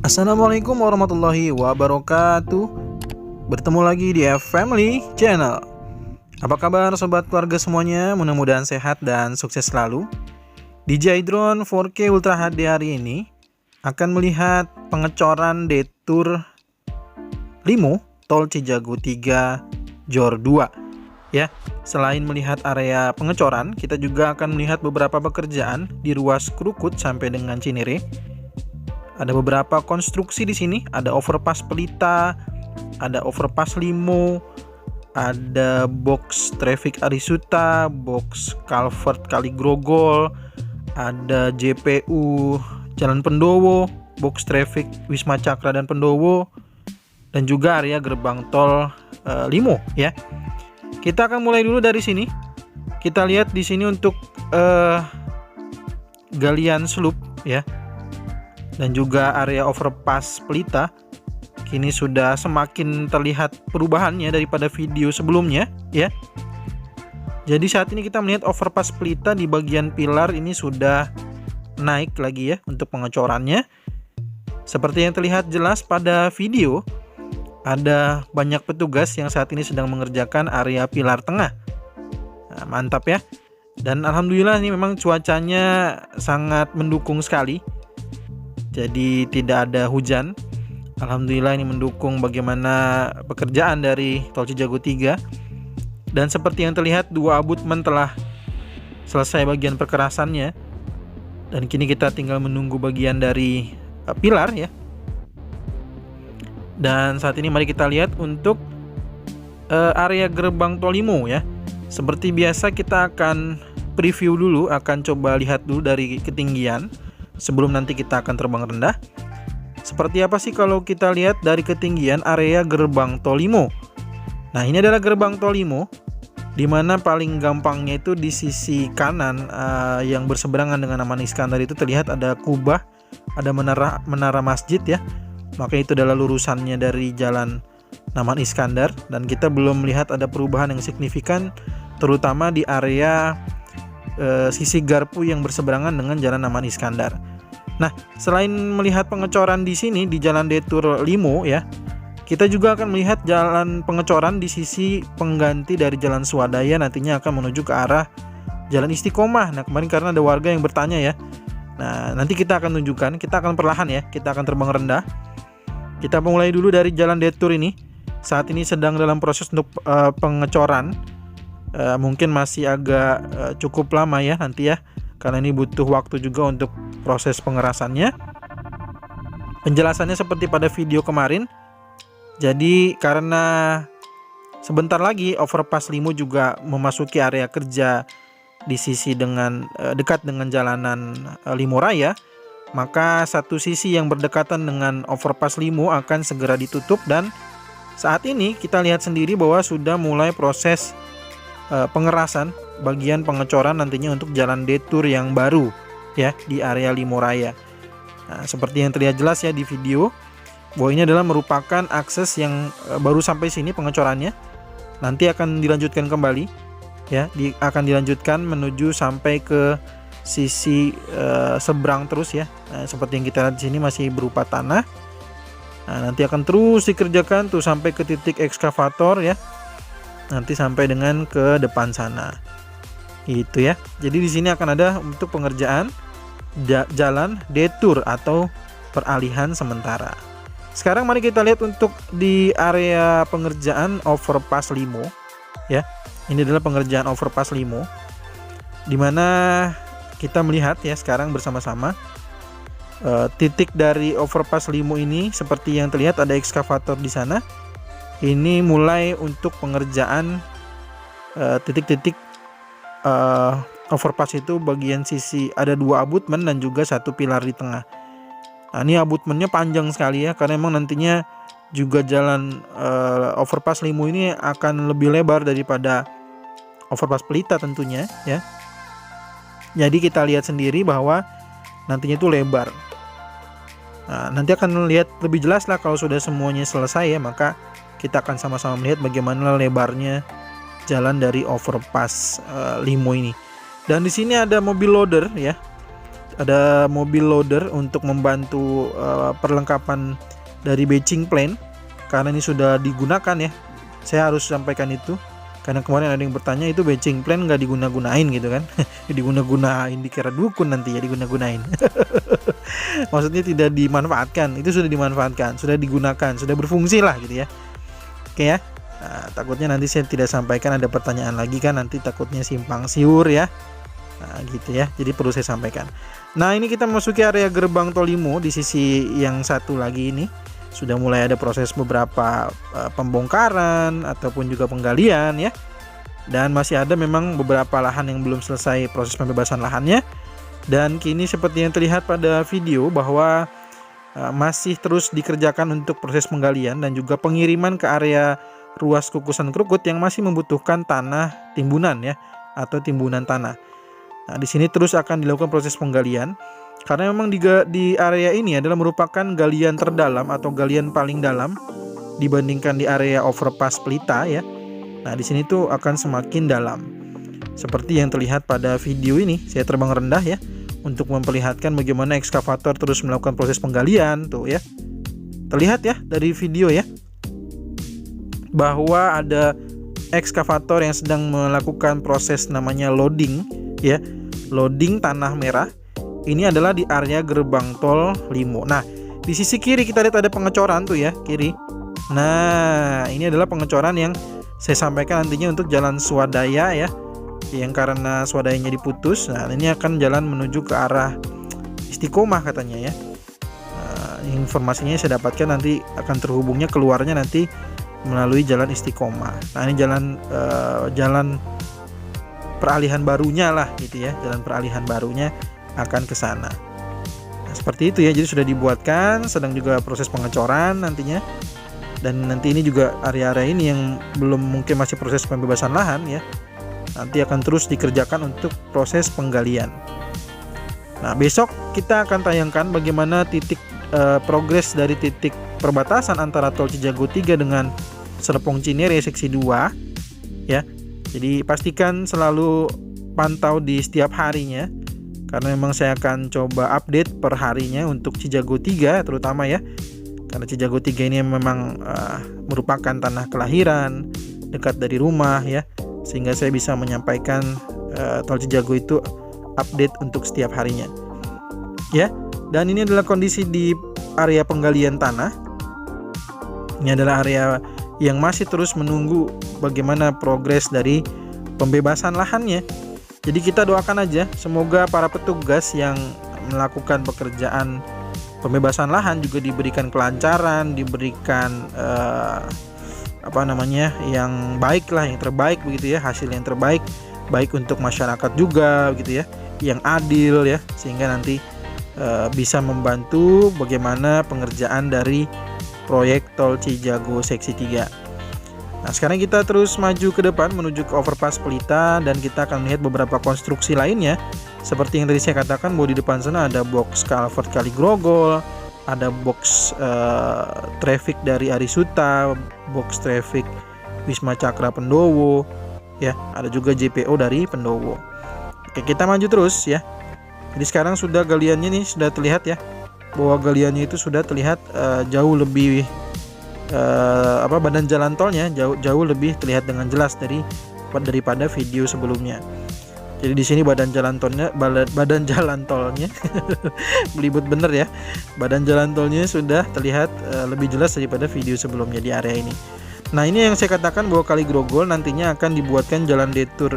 Assalamualaikum warahmatullahi wabarakatuh. Bertemu lagi di F-Family Channel. Apa kabar sobat keluarga semuanya? Mudah-mudahan sehat dan sukses selalu. DJI Drone 4K Ultra HD hari ini akan melihat pengecoran detour Limo Tol Cijago 3 Jor 2 ya. Selain melihat area pengecoran, kita juga akan melihat beberapa pekerjaan di ruas Krukut sampai dengan Cinere. Ada beberapa konstruksi di sini, ada overpass Pelita, ada overpass Limo, ada box traffic Arisuta, box culvert Kaligrogol, ada JPU Jalan Pendowo, box traffic Wisma Cakra dan Pendowo, dan juga area gerbang tol Limo ya. Kita akan mulai dulu dari sini. Kita lihat di sini untuk galian slup ya, dan juga area overpass Pelita. Kini sudah semakin terlihat perubahannya daripada video sebelumnya ya. Jadi saat ini kita melihat overpass Pelita di bagian pilar ini sudah naik lagi ya untuk pengecorannya. Seperti yang terlihat jelas pada video, ada banyak petugas yang saat ini sedang mengerjakan area pilar tengah. Nah, mantap ya. Dan alhamdulillah ini memang cuacanya sangat mendukung sekali. Jadi tidak ada hujan. Alhamdulillah ini mendukung bagaimana pekerjaan dari Tol Cijago 3. Dan seperti yang terlihat, dua abutmen telah selesai bagian perkerasannya. Dan kini kita tinggal menunggu bagian dari pilar ya. Dan saat ini mari kita lihat untuk area gerbang tol Limo ya. Seperti biasa kita akan preview dulu, akan coba lihat dulu dari ketinggian sebelum nanti kita akan terbang rendah. Seperti apa sih kalau kita lihat dari ketinggian area gerbang tol Limo. Nah, ini adalah gerbang tol Limo, dimana paling gampangnya itu di sisi kanan yang berseberangan dengan Aman Iskandar itu terlihat ada kubah, ada menara masjid ya. Maka itu adalah lurusannya dari jalan Naman Iskandar, dan kita belum melihat ada perubahan yang signifikan terutama di area sisi garpu yang berseberangan dengan jalan Naman Iskandar. Nah, selain melihat pengecoran di sini di jalan detour Limo ya, kita juga akan melihat jalan pengecoran di sisi pengganti dari jalan Swadaya, nantinya akan menuju ke arah jalan Istiqomah. Nah, kemarin karena ada warga yang bertanya ya. Nah, nanti kita akan tunjukkan, kita akan perlahan ya, kita akan terbang rendah. Kita mulai dulu dari jalan detour ini. Saat ini sedang dalam proses untuk pengecoran. Mungkin masih agak cukup lama ya nanti ya, karena ini butuh waktu juga untuk proses pengerasannya. Penjelasannya seperti pada video kemarin. Jadi karena sebentar lagi overpass Limo juga memasuki area kerja di sisi dengan dekat dengan jalanan Limo Raya, maka satu sisi yang berdekatan dengan overpass Limo akan segera ditutup. Dan saat ini kita lihat sendiri bahwa sudah mulai proses pengerasan bagian pengecoran nantinya untuk jalan detour yang baru ya di area Limo Raya. Nah, seperti yang terlihat jelas ya di video, bahwa ini adalah merupakan akses yang baru sampai sini pengecorannya. Nanti akan dilanjutkan kembali ya, akan dilanjutkan menuju sampai ke sisi seberang terus ya. Nah, seperti yang kita lihat di sini masih berupa tanah. Nah, nanti akan terus dikerjakan tuh sampai ke titik ekskavator ya. Nanti sampai dengan ke depan sana. Itu ya. Jadi di sini akan ada untuk pengerjaan jalan detour atau peralihan sementara. Sekarang mari kita lihat untuk di area pengerjaan overpass Limo ya. Ini adalah pengerjaan overpass Limo, dimana kita melihat ya sekarang bersama-sama titik dari overpass Limo ini. Seperti yang terlihat ada ekskavator di sana. Ini mulai untuk pengerjaan titik-titik overpass itu. Bagian sisi ada dua abutmen dan juga satu pilar di tengah. Nah, ini abutmennya panjang sekali ya, karena memang nantinya juga jalan overpass Limo ini akan lebih lebar daripada overpass Pelita tentunya ya. Jadi kita lihat sendiri bahwa nantinya itu lebar. Nah, nanti akan lihat lebih jelas lah kalau sudah semuanya selesai ya, maka kita akan sama-sama melihat bagaimana lebarnya jalan dari overpass Limo ini. Dan di sini ada mobil loader ya. ada mobil loader untuk membantu perlengkapan dari batching plan, karena ini sudah digunakan ya. Saya harus sampaikan itu karena kemarin ada yang bertanya itu batching plan nggak diguna-gunain gitu kan. Diguna-gunain, dikira dukun nanti ya diguna-gunain. Maksudnya tidak dimanfaatkan, itu sudah dimanfaatkan, sudah digunakan, sudah berfungsi lah gitu ya. Oke ya. Nah, takutnya nanti saya tidak sampaikan ada pertanyaan lagi kan, nanti takutnya simpang siur ya. Nah, gitu ya. Jadi perlu saya sampaikan. Nah, ini kita memasuki area gerbang tol Limo di sisi yang satu lagi ini. Sudah mulai ada proses beberapa pembongkaran ataupun juga penggalian ya. Dan masih ada memang beberapa lahan yang belum selesai proses pembebasan lahannya. Dan kini seperti yang terlihat pada video bahwa masih terus dikerjakan untuk proses penggalian dan juga pengiriman ke area ruas kukusan Krukut yang masih membutuhkan tanah timbunan ya, atau timbunan tanah. Nah, di sini terus akan dilakukan proses penggalian karena memang di area ini adalah merupakan galian terdalam atau galian paling dalam dibandingkan di area overpass Pelita ya. Nah, di sini tuh akan semakin dalam. Seperti yang terlihat pada video ini, saya terbang rendah ya untuk memperlihatkan bagaimana ekskavator terus melakukan proses penggalian tuh ya. Terlihat ya dari video ya bahwa ada ekskavator yang sedang melakukan proses namanya loading ya. Loading tanah merah. Ini adalah di area gerbang tol Limo. Nah, di sisi kiri kita lihat ada pengecoran tuh ya, kiri. Nah, ini adalah pengecoran yang saya sampaikan nantinya untuk jalan swadaya ya, yang karena swadayanya diputus. Nah, ini akan jalan menuju ke arah Istiqomah katanya ya. Informasinya saya dapatkan nanti akan terhubungnya keluarnya nanti melalui jalan Istiqomah. Nah, ini jalan peralihan barunya lah gitu ya, jalan peralihan barunya akan ke sana. Nah, seperti itu ya. Jadi sudah dibuatkan, sedang juga proses pengecoran nantinya. Dan nanti ini juga area-area ini yang belum mungkin masih proses pembebasan lahan ya. Nanti akan terus dikerjakan untuk proses penggalian. Nah, besok kita akan tayangkan bagaimana titik progres dari titik perbatasan antara tol Cijago 3 dengan Serpong Cinere seksi 2 ya. Jadi pastikan selalu pantau di setiap harinya, karena memang saya akan coba update per harinya untuk Cijago 3 terutama ya. Karena Cijago 3 ini memang merupakan tanah kelahiran, dekat dari rumah ya. Sehingga saya bisa menyampaikan tol Cijago itu update untuk setiap harinya. Ya. Dan ini adalah kondisi di area penggalian tanah. Ini adalah area yang masih terus menunggu bagaimana progres dari pembebasan lahannya. Jadi kita doakan aja semoga para petugas yang melakukan pekerjaan pembebasan lahan juga diberikan kelancaran, diberikan yang baik lah, yang terbaik begitu ya, hasil yang terbaik baik untuk masyarakat juga gitu ya, yang adil ya, sehingga nanti bisa membantu bagaimana pengerjaan dari proyek tol Cijago seksi 3. Nah, sekarang kita terus maju ke depan menuju ke overpass Pelita dan kita akan melihat beberapa konstruksi lainnya. Seperti yang tadi saya katakan bahwa di depan sana ada box culvert Kali Grogol, ada box traffic dari Arisuta, box traffic Wisma Cakra Pendowo, ya, ada juga JPO dari Pendowo. Oke, kita maju terus ya. Jadi sekarang sudah galiannya nih sudah terlihat ya, bahwa galiannya itu sudah terlihat jauh lebih badan jalan tolnya jauh lebih terlihat dengan jelas daripada video sebelumnya. Jadi di sini badan jalan tolnya belibet bener ya. Badan jalan tolnya sudah terlihat lebih jelas daripada video sebelumnya di area ini. Nah, ini yang saya katakan bahwa Kali Grogol nantinya akan dibuatkan jalan detour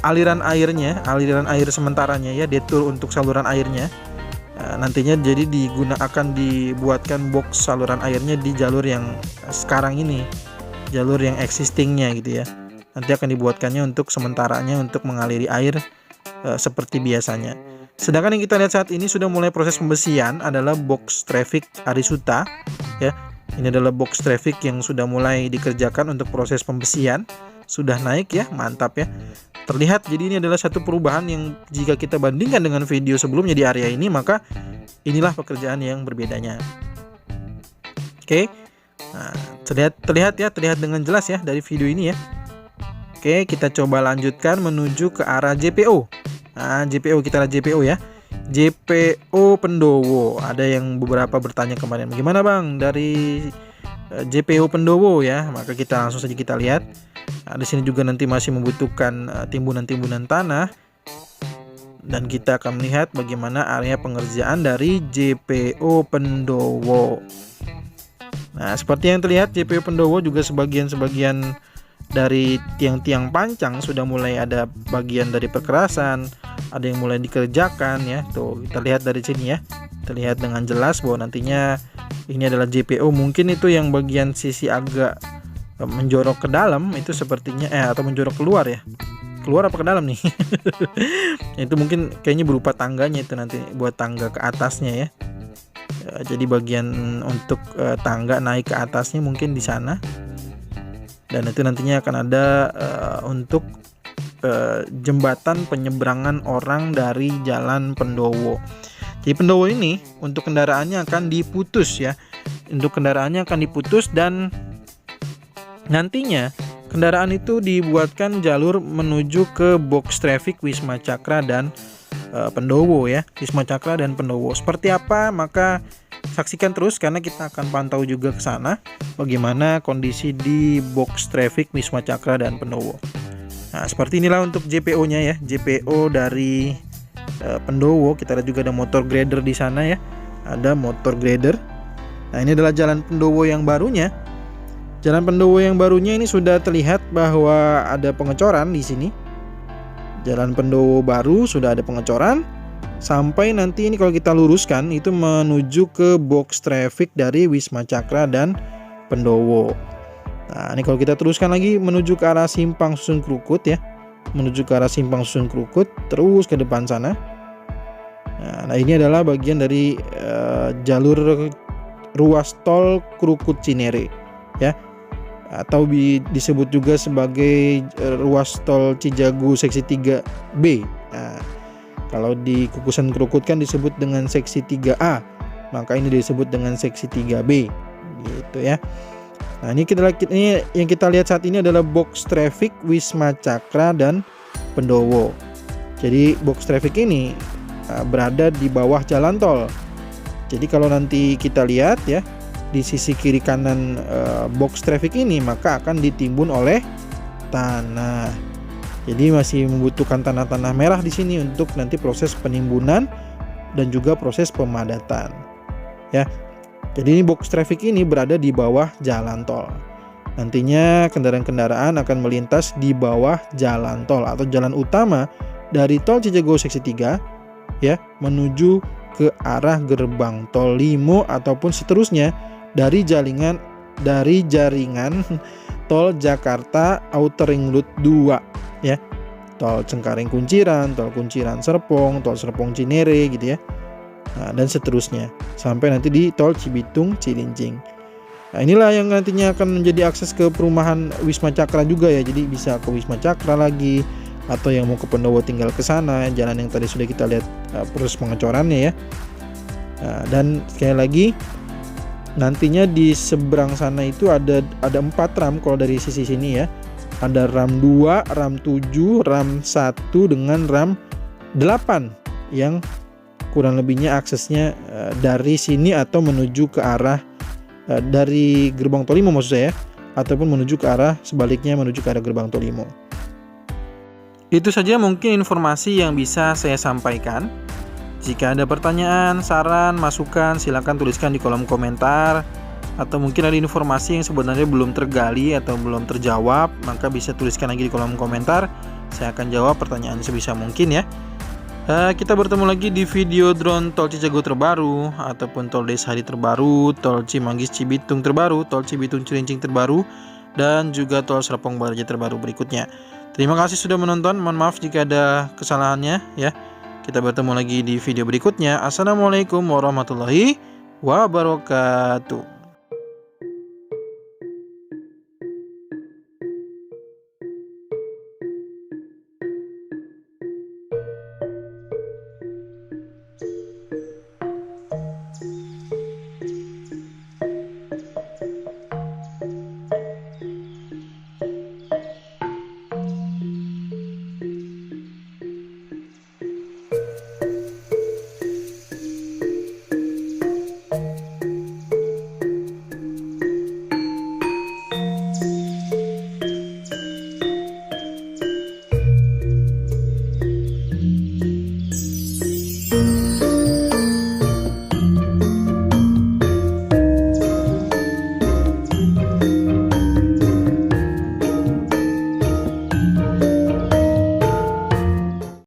aliran air sementaranya ya, detour untuk saluran airnya. Nantinya jadi akan dibuatkan box saluran airnya di jalur yang sekarang ini, jalur yang existingnya gitu ya. Nanti akan dibuatkannya untuk sementaranya untuk mengaliri air seperti biasanya. Sedangkan yang kita lihat saat ini sudah mulai proses pembesian adalah box traffic Arisuta ya. Ini adalah box traffic yang sudah mulai dikerjakan untuk proses pembesian. Sudah naik ya, mantap ya. Terlihat, jadi ini adalah satu perubahan yang jika kita bandingkan dengan video sebelumnya di area ini, maka inilah pekerjaan yang berbedanya. Oke, nah, terlihat dengan jelas ya dari video ini ya. Oke, kita coba lanjutkan menuju ke arah JPO Nah, JPO, kita lihat JPO ya. JPO Pendowo. Ada yang beberapa bertanya kemarin, bagaimana Bang dari JPO Pendowo ya? Maka kita langsung saja kita lihat. Nah, di sini juga nanti masih membutuhkan timbunan-timbunan tanah. Dan kita akan melihat bagaimana area pengerjaan dari JPO Pendowo. Nah, seperti yang terlihat JPO Pendowo juga sebagian-sebagian dari tiang-tiang pancang sudah mulai ada bagian dari perkerasan, ada yang mulai dikerjakan ya. Tuh, kita lihat dari sini ya. Terlihat dengan jelas bahwa nantinya ini adalah JPO. Mungkin itu yang bagian sisi agak menjorok ke dalam itu sepertinya atau menjorok keluar ya. Keluar apa ke dalam nih? Itu mungkin kayaknya berupa tangganya itu nanti buat tangga ke atasnya ya. Jadi bagian untuk tangga naik ke atasnya mungkin di sana. Dan itu nantinya akan ada untuk jembatan penyeberangan orang dari Jalan Pendowo. Jadi Pendowo ini untuk kendaraannya akan diputus ya. Untuk kendaraannya akan diputus dan nantinya kendaraan itu dibuatkan jalur menuju ke box traffic Wisma Cakra dan Pendowo ya. Wisma Cakra dan Pendowo. Seperti apa? Maka saksikan terus karena kita akan pantau juga ke sana bagaimana kondisi di box traffic Wisma Cakra dan Pendowo. Nah, seperti inilah untuk JPO-nya ya. JPO dari Pendowo. Kita lihat juga ada motor grader di sana ya. Ada motor grader. Nah, ini adalah Jalan Pendowo yang barunya. Jalan Pendowo yang barunya ini sudah terlihat bahwa ada pengecoran di sini. Jalan Pendowo baru sudah ada pengecoran. Sampai nanti ini kalau kita luruskan itu menuju ke box traffic dari Wisma Cakra dan Pendowo. Nah, ini kalau kita teruskan lagi menuju ke arah Simpang Susun Krukut ya. Menuju ke arah Simpang Susun Krukut terus ke depan sana. Nah, ini adalah bagian dari jalur ruas tol Krukut Cinere ya. Atau disebut juga sebagai ruas tol Cijago seksi 3B. Nah, kalau di Kukusan Krukut kan disebut dengan seksi 3A, maka ini disebut dengan seksi 3B gitu ya. Nah, ini yang kita lihat saat ini adalah box traffic Wisma Cakra dan Pendowo. Jadi box traffic ini berada di bawah jalan tol. Jadi kalau nanti kita lihat ya di sisi kiri kanan box traffic ini, maka akan ditimbun oleh tanah. Jadi masih membutuhkan tanah-tanah merah di sini untuk nanti proses penimbunan dan juga proses pemadatan. Ya. Jadi ini box traffic ini berada di bawah jalan tol. Nantinya kendaraan-kendaraan akan melintas di bawah jalan tol atau jalan utama dari tol Cijago seksi 3 ya menuju ke arah gerbang tol Limo ataupun seterusnya dari jaringan tol Jakarta Outer Ring Road 2 ya. Tol Cengkareng Kunciran, tol Kunciran Serpong, tol Serpong Cinere gitu ya. Nah, dan seterusnya sampai nanti di tol Cibitung Cilincing. Nah, inilah yang nantinya akan menjadi akses ke perumahan Wisma Cakra juga ya. Jadi bisa ke Wisma Cakra lagi atau yang mau ke Pendowo tinggal ke sana, jalan yang tadi sudah kita lihat proses pengecorannya ya. Nah, dan sekali lagi nantinya di seberang sana itu ada 4 ram kalau dari sisi sini ya. Ada RAM 2, RAM 7, RAM 1 dengan RAM 8 yang kurang lebihnya aksesnya dari sini atau menuju ke arah dari gerbang tol Limo maksud saya, ataupun menuju ke arah sebaliknya menuju ke arah gerbang tol Limo. Itu saja mungkin informasi yang bisa saya sampaikan. Jika ada pertanyaan, saran, masukan, silakan tuliskan di kolom komentar. Atau mungkin ada informasi yang sebenarnya belum tergali atau belum terjawab, maka bisa tuliskan lagi di kolom komentar. Saya akan jawab pertanyaan sebisa mungkin ya. Kita bertemu lagi di video drone tol Cijago terbaru, ataupun tol Desa Hadi terbaru, tol Cimanggis Cibitung terbaru, tol Cibitung Cilincing terbaru, dan juga tol Serpong Baraja terbaru berikutnya. Terima kasih sudah menonton. Mohon maaf jika ada kesalahannya ya. Kita bertemu lagi di video berikutnya. Assalamualaikum warahmatullahi wabarakatuh.